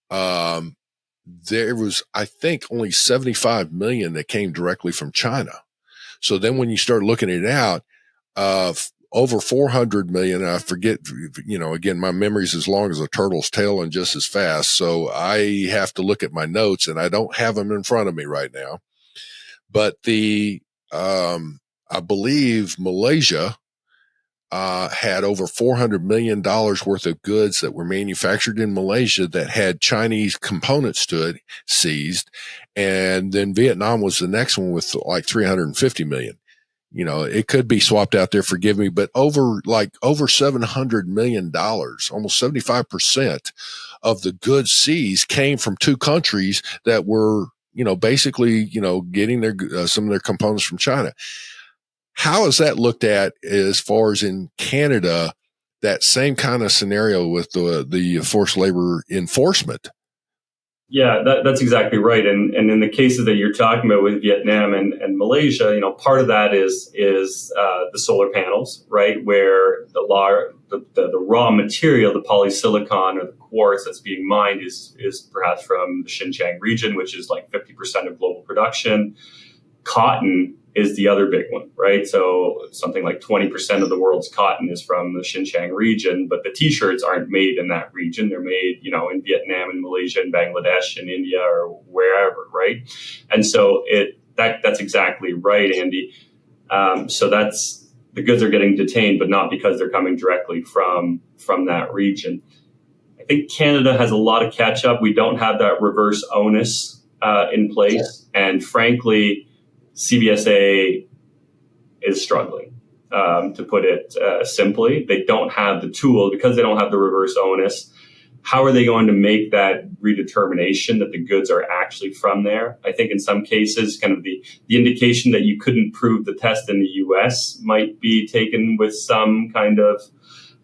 there was, I think, only 75 million that came directly from China. So then when you start looking it out, over 400 million, I forget, again, my memory's as long as a turtle's tail and just as fast. So I have to look at my notes, and I don't have them in front of me right now. But I believe Malaysia had over $400 million worth of goods that were manufactured in Malaysia that had Chinese components to it seized. And then Vietnam was the next one with like 350 million. It could be swapped out there, forgive me, but over $700 million, almost 75% of the goods seized came from two countries that were, basically, getting some of their components from China. How is that looked at as far as in Canada, that same kind of scenario with the forced labor enforcement? Yeah, that's exactly right. And in the cases that you're talking about with Vietnam and Malaysia, part of that is the solar panels, right? Where the raw material, the polysilicon or the quartz that's being mined is perhaps from the Xinjiang region, which is like 50% of global production. Cotton is the other big one, right? So something like 20% of the world's cotton is from the Xinjiang region, but the t-shirts aren't made in that region. They're made, in Vietnam and Malaysia and Bangladesh and India or wherever, right? And so that's exactly right, Andy. So that's the goods are getting detained, but not because they're coming directly from that region. I think Canada has a lot of catch up. We don't have that reverse onus in place, and frankly, CBSA is struggling, to put it simply. They don't have the tool because they don't have the reverse onus. How are they going to make that redetermination that the goods are actually from there? I think in some cases, kind of the indication that you couldn't prove the test in the U.S. might be taken with some kind of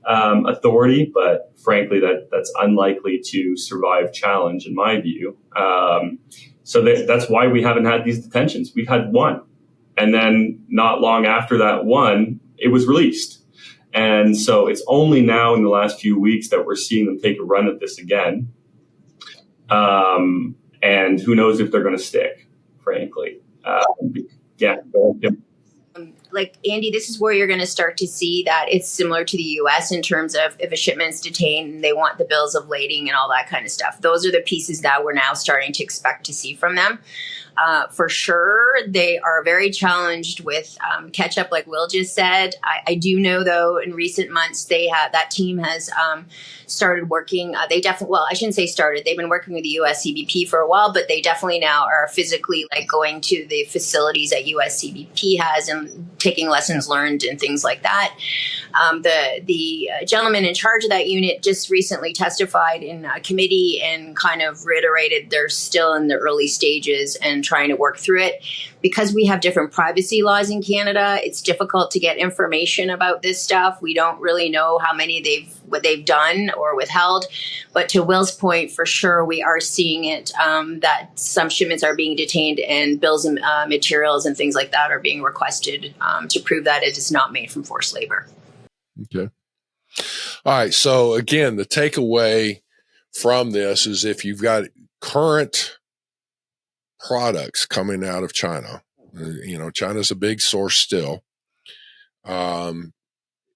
authority, but frankly, that's unlikely to survive challenge in my view. So that's why we haven't had these detentions. We've had one. And then not long after that one, it was released. And so it's only now in the last few weeks that we're seeing them take a run at this again. And who knows if they're going to stick, frankly. Yeah. Like, Andy, this is where you're going to start to see that it's similar to the U.S. in terms of if a shipment's detained and they want the bills of lading and all that kind of stuff. Those are the pieces that we're now starting to expect to see from them. For sure, they are very challenged with catch up, like Will just said. I do know, though, in recent months, that team has started working. They definitely, well, I shouldn't say started. They've been working with the USCBP for a while, but they definitely now are physically going to the facilities that USCBP has and taking lessons learned and things like that. The gentleman in charge of that unit just recently testified in a committee and kind of reiterated they're still in the early stages and trying to work through it. Because we have different privacy laws in Canada, it's difficult to get information about this stuff. We don't really know how many what they've done or withheld. But to Will's point, for sure, we are seeing it, that some shipments are being detained and bills and materials and things like that are being requested to prove that it is not made from forced labor. Okay. All right. So again, the takeaway from this is if you've got current products coming out of China, China's a big source still.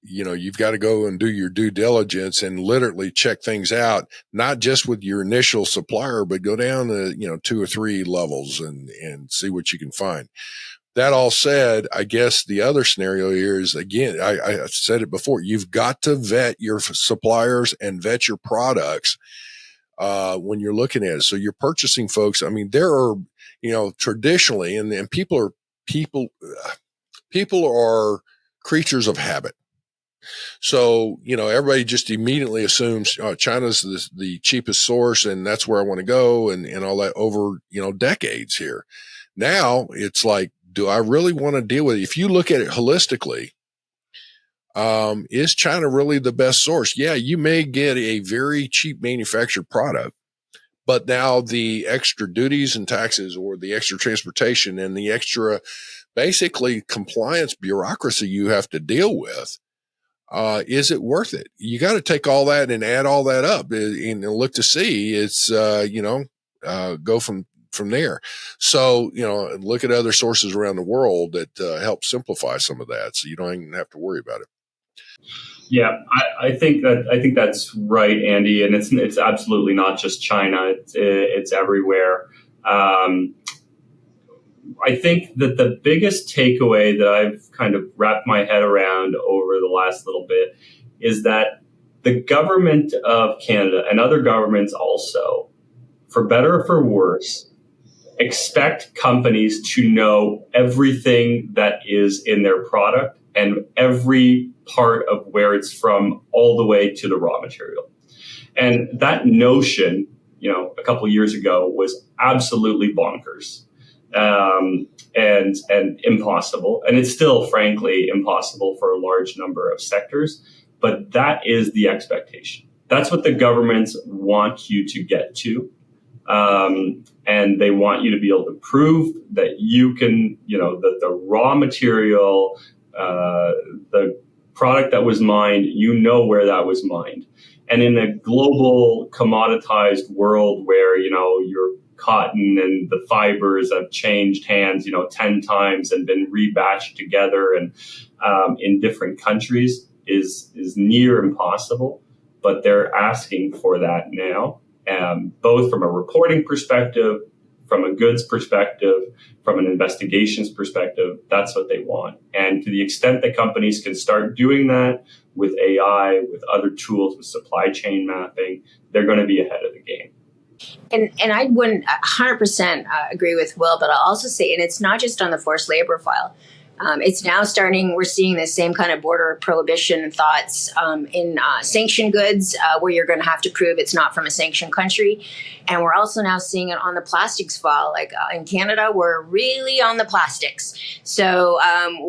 You've got to go and do your due diligence and literally check things out, not just with your initial supplier, but go down to, 2 or 3 levels and see what you can find. That all said, I guess the other scenario here is, again, I said it before, you've got to vet your suppliers and vet your products when you're looking at it. So your purchasing folks, I mean, there are, traditionally, and people are creatures of habit. So, everybody just immediately assumes China's the cheapest source and that's where I want to go and all that over, decades here. Now it's like, do I really want to deal with it? If you look at it holistically, is China really the best source? Yeah, you may get a very cheap manufactured product, but now the extra duties and taxes or the extra transportation and the extra basically compliance bureaucracy you have to deal with is it worth it? You got to take all that and add all that up and look to see it's, go from there. So, look at other sources around the world that help simplify some of that. So you don't even have to worry about it. Yeah, I think that's right, Andy, and it's absolutely not just China; it's everywhere. I think that the biggest takeaway that I've kind of wrapped my head around over the last little bit is that the government of Canada and other governments also, for better or for worse, expect companies to know everything that is in their product and every part of where it's from all the way to the raw material. And that notion, a couple of years ago was absolutely bonkers. And impossible. And it's still, frankly, impossible for a large number of sectors. But that is the expectation. That's what the governments want you to get to. And they want you to be able to prove that you can, that the raw material, the product that was mined, where that was mined. And in a global commoditized world where, your cotton and the fibers have changed hands, 10 times and been rebatched together and in different countries is near impossible. But they're asking for that now, both from a reporting perspective, from a goods perspective, from an investigations perspective. That's what they want. And to the extent that companies can start doing that with AI, with other tools, with supply chain mapping, they're going to be ahead of the game. And I wouldn't 100% agree with Will, but I'll also say, and it's not just on the forced labor file. It's now we're seeing the same kind of border prohibition thoughts in sanctioned goods where you're going to have to prove it's not from a sanctioned country. And we're also now seeing it on the plastics file. Like in Canada, we're really on the plastics. So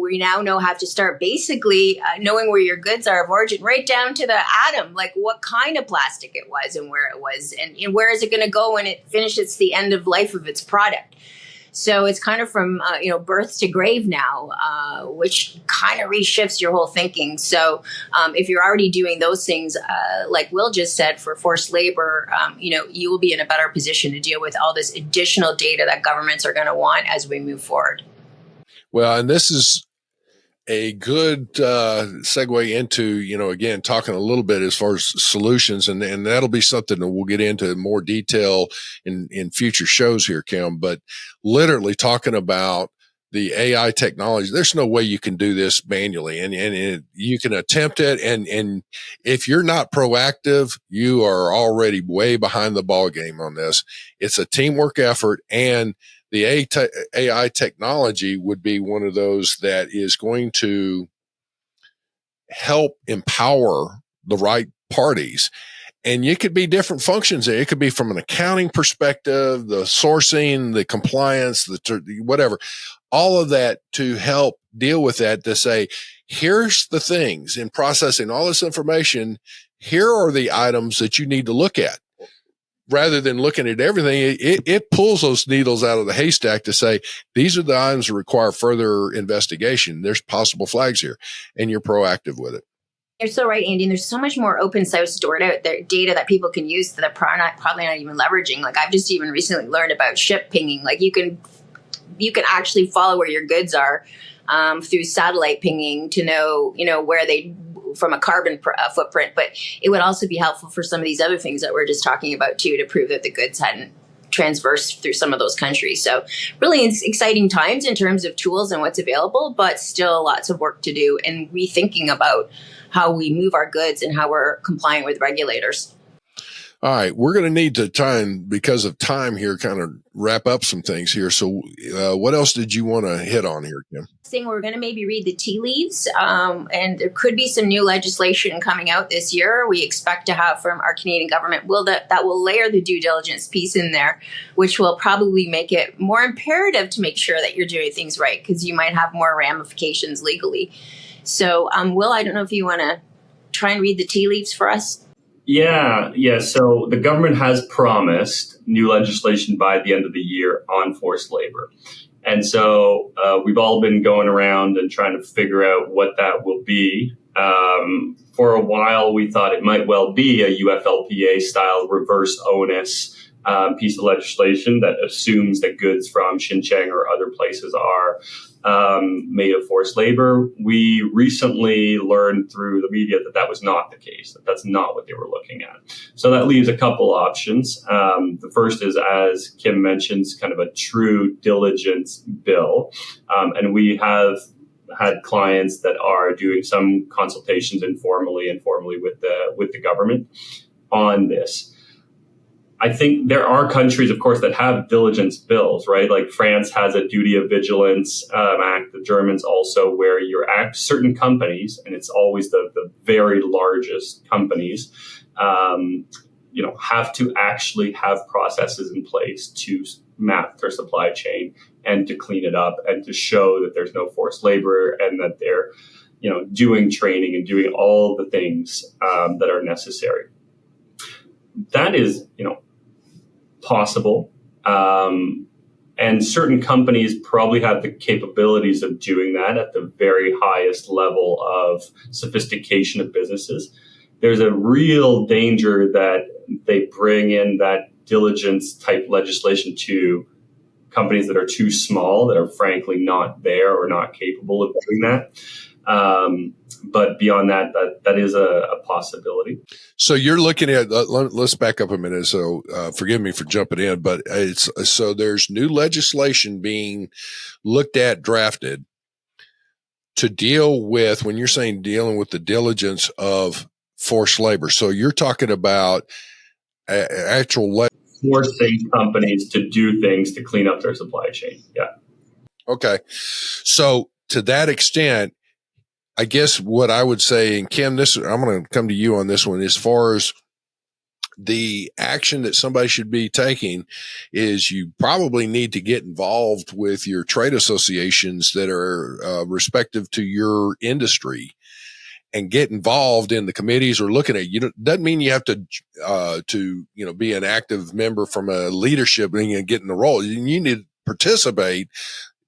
we now have to start basically knowing where your goods are of origin, right down to the atom, like what kind of plastic it was and where it was and where is it going to go when it finishes the end of life of its product. So it's kind of from, birth to grave now, which kind of reshifts your whole thinking. So if you're already doing those things, like Will just said, for forced labor, you will be in a better position to deal with all this additional data that governments are going to want as we move forward. Well, and this is a good segue into, again, talking a little bit as far as solutions, and that'll be something that we'll get into more detail in future shows here, Kim, but literally talking about the AI technology. There's no way you can do this manually, and you can attempt it. And if you're not proactive, you are already way behind the ball game on this. It's a teamwork effort, and the AI technology would be one of those that is going to help empower the right parties. And it could be different functions there. It could be from an accounting perspective, the sourcing, the compliance, the whatever, all of that to help deal with that, to say, here's the things in processing all this information. Here are the items that you need to look at. Rather than looking at everything, it pulls those needles out of the haystack to say, these are the items that require further investigation. There's possible flags here, and you're proactive with it. You're so right, Andy. And there's so much more open source stored out there, data that people can use that are probably not even leveraging. Like I've just even recently learned about ship pinging. Like you can actually follow where your goods are through satellite pinging to know, where they from a carbon footprint. But it would also be helpful for some of these other things that we're just talking about too, to prove that the goods hadn't transversed through some of those countries. So really exciting times in terms of tools and what's available, but still lots of work to do and rethinking about how we move our goods and how we're complying with regulators. All right, we're going to need to try and, because of time here, kind of wrap up some things here. So what else did you want to hit on here, Kim? We're going to maybe read the tea leaves, and there could be some new legislation coming out this year. We expect to have from our Canadian government that will layer the due diligence piece in there, which will probably make it more imperative to make sure that you're doing things right, because you might have more ramifications legally. So, Will, I don't know if you want to try and read the tea leaves for us. Yeah. So the government has promised new legislation by the end of the year on forced labor. And so we've all been going around and trying to figure out what that will be. For a while, we thought it might well be a UFLPA-style reverse onus piece of legislation that assumes that goods from Xinjiang or other places are made of forced labor. We recently learned through the media that that was not the case, that that's not what they were looking at. So that leaves a couple options. The first is, as Kim mentions, kind of a true diligence bill. And we have had clients that are doing some consultations informally with the government on this. I think there are countries, of course, that have diligence bills, right? Like France has a duty of vigilance act. The Germans also, where certain companies, and it's always the very largest companies, have to actually have processes in place to map their supply chain and to clean it up and to show that there's no forced labor and that they're, doing training and doing all the things that are necessary. That is, possible. And certain companies probably have the capabilities of doing that at the very highest level of sophistication of businesses. There's a real danger that they bring in that diligence type legislation to companies that are too small, that are frankly not there or not capable of doing that. But beyond that, that is a possibility. So you're looking at, let's back up a minute. So forgive me for jumping in, but so there's new legislation being looked at, drafted to deal with, when you're saying dealing with the diligence of forced labor. So you're talking about actual forcing companies to do things to clean up their supply chain. Yeah. Okay. So to that extent, I guess what I would say, and Kim, I'm going to come to you on this one, as far as the action that somebody should be taking is you probably need to get involved with your trade associations that are respective to your industry and get involved in the committees or looking at you. Doesn't mean you have to be an active member from a leadership and get in the role. You need to participate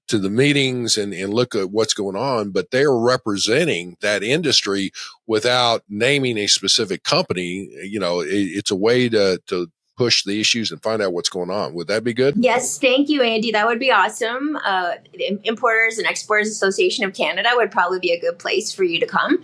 to the meetings and look at what's going on, but they're representing that industry without naming a specific company. It's a way to push the issues and find out what's going on. Would that be good? Yes, thank you, Andy. That would be awesome. The Importers and Exporters Association of Canada would probably be a good place for you to come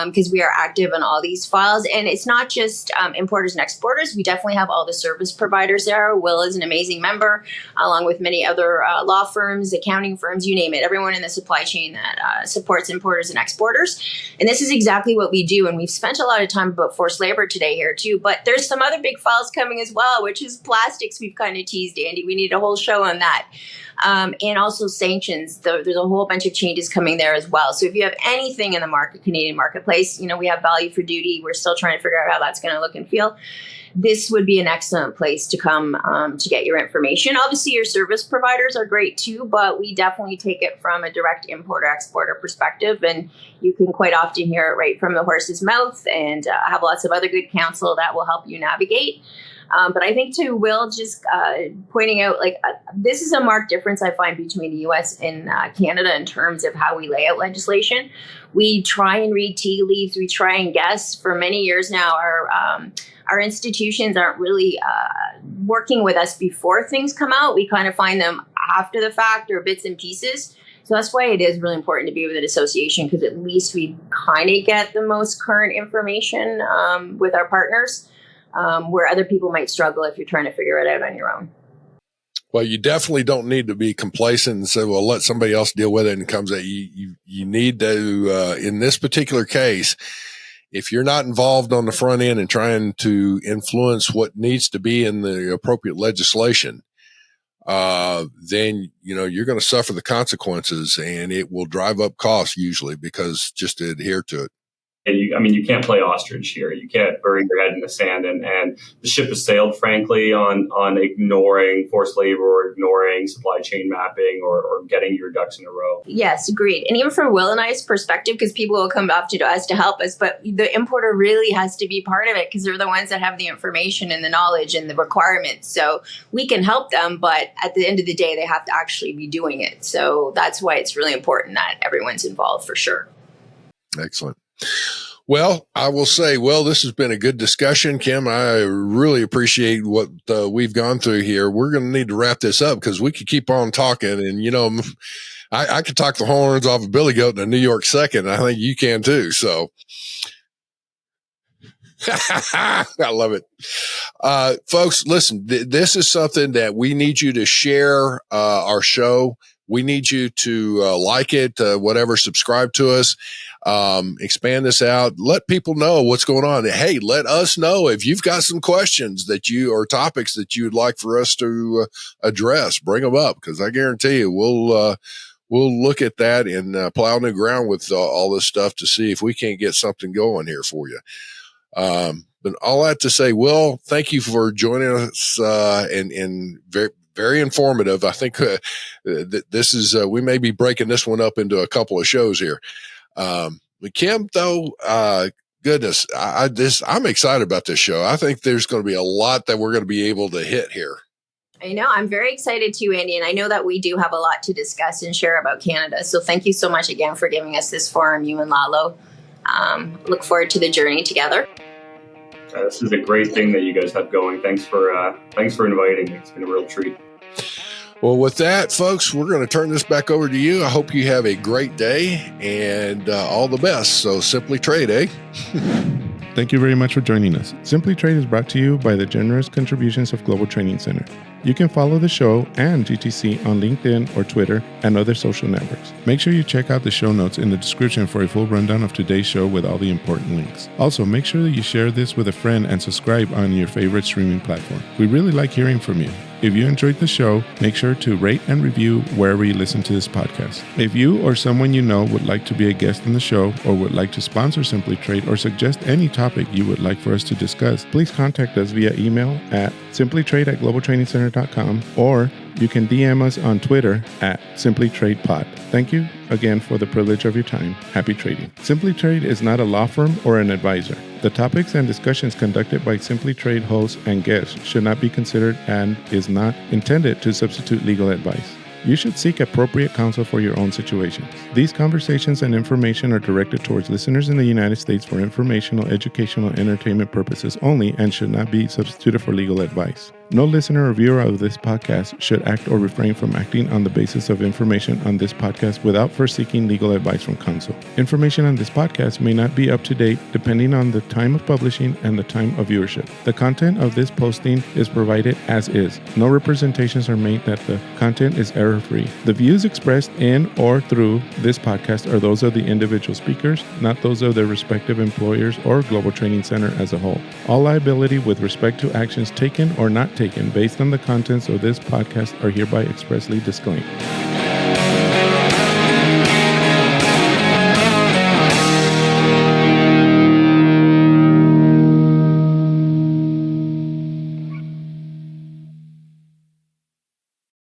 because we are active in all these files. And it's not just importers and exporters. We definitely have all the service providers there. Will is an amazing member, along with many other law firms, accounting firms, you name it, everyone in the supply chain that supports importers and exporters. And this is exactly what we do. And we've spent a lot of time about forced labor today here too. But there's some other big files coming as well, which is plastics. We've kind of teased, Andy. We need a whole show on that. And also sanctions. There's a whole bunch of changes coming there as well. So if you have anything in the Canadian marketplace, we have value for duty. We're still trying to figure out how that's going to look and feel. This would be an excellent place to come to get your information. Obviously, your service providers are great too, but we definitely take it from a direct importer-exporter perspective. And you can quite often hear it right from the horse's mouth and have lots of other good counsel that will help you navigate. But I think too, Will, just pointing out, this is a marked difference I find between the U.S. and Canada in terms of how we lay out legislation. We try and read tea leaves. We try and guess. For many years now, our institutions aren't really working with us before things come out. We kind of find them after the fact or bits and pieces. So that's why it is really important to be with an association, because at least we kind of get the most current information with our partners. Where other people might struggle if you're trying to figure it out on your own. Well, you definitely don't need to be complacent and say, well, let somebody else deal with it and it comes at you. You need to, in this particular case, if you're not involved on the front end and trying to influence what needs to be in the appropriate legislation, then, you're going to suffer the consequences, and it will drive up costs usually, because just to adhere to it. You can't play ostrich here. You can't bury your head in the sand. And the ship has sailed, frankly, on ignoring forced labor or ignoring supply chain mapping or getting your ducks in a row. Yes, agreed. And even from Will and I's perspective, because people will come up to us to help us, but the importer really has to be part of it because they're the ones that have the information and the knowledge and the requirements. So we can help them, but at the end of the day, they have to actually be doing it. So that's why it's really important that everyone's involved for sure. Excellent. Well, I will say, this has been a good discussion, Kim. I really appreciate what we've gone through here. We're going to need to wrap this up because we could keep on talking. And, I could talk the horns off of Billy Goat in a New York second. I think you can too. So I love it. Folks, listen, this is something that we need you to share our show. We need you to like it, whatever, subscribe to us, expand this out, let people know what's going on. Hey, let us know if you've got some questions or topics that you'd like for us to address. Bring them up, because I guarantee you we'll look at that and plow new ground with all this stuff to see if we can't get something going here for you. But all that to say, Will, thank you for joining us and very, very informative. I think this is we may be breaking this one up into a couple of shows here. But Kim, though, goodness, I'm excited about this show. I think there's going to be a lot that we're going to be able to hit here. I know. I'm very excited too, Andy. And I know that we do have a lot to discuss and share about Canada. So thank you so much again for giving us this forum, you and Lalo. Look forward to the journey together. This is a great thing that you guys have going. Thanks for inviting me. It's been a real treat. Well, with that, folks, we're going to turn this back over to you. I hope you have a great day and all the best. So simply trade, eh? Thank you very much for joining us. Simply Trade is brought to you by the generous contributions of Global Training Center. You can follow the show and GTC on LinkedIn or Twitter and other social networks. Make sure you check out the show notes in the description for a full rundown of today's show with all the important links. Also, make sure that you share this with a friend and subscribe on your favorite streaming platform. We really like hearing from you. If you enjoyed the show, make sure to rate and review wherever you listen to this podcast. If you or someone you know would like to be a guest on the show or would like to sponsor Simply Trade or suggest any topic you would like for us to discuss, please contact us via email at simplytrade@globaltrainingcenter.com, or you can DM us on Twitter at simplytradepod. Thank you again for the privilege of your time. Happy trading. Simply Trade is not a law firm or an advisor. The topics and discussions conducted by Simply Trade hosts and guests should not be considered and is not intended to substitute legal advice. You should seek appropriate counsel for your own situations. These conversations and information are directed towards listeners in the United States for informational, educational, and entertainment purposes only and should not be substituted for legal advice. No listener or viewer of this podcast should act or refrain from acting on the basis of information on this podcast without first seeking legal advice from counsel. Information on this podcast may not be up to date depending on the time of publishing and the time of viewership. The content of this posting is provided as is. No representations are made that the content is error-free. The views expressed in or through this podcast are those of the individual speakers, not those of their respective employers or Global Training Center as a whole. All liability with respect to actions taken or not taken based on the contents of this podcast are hereby expressly disclaimed.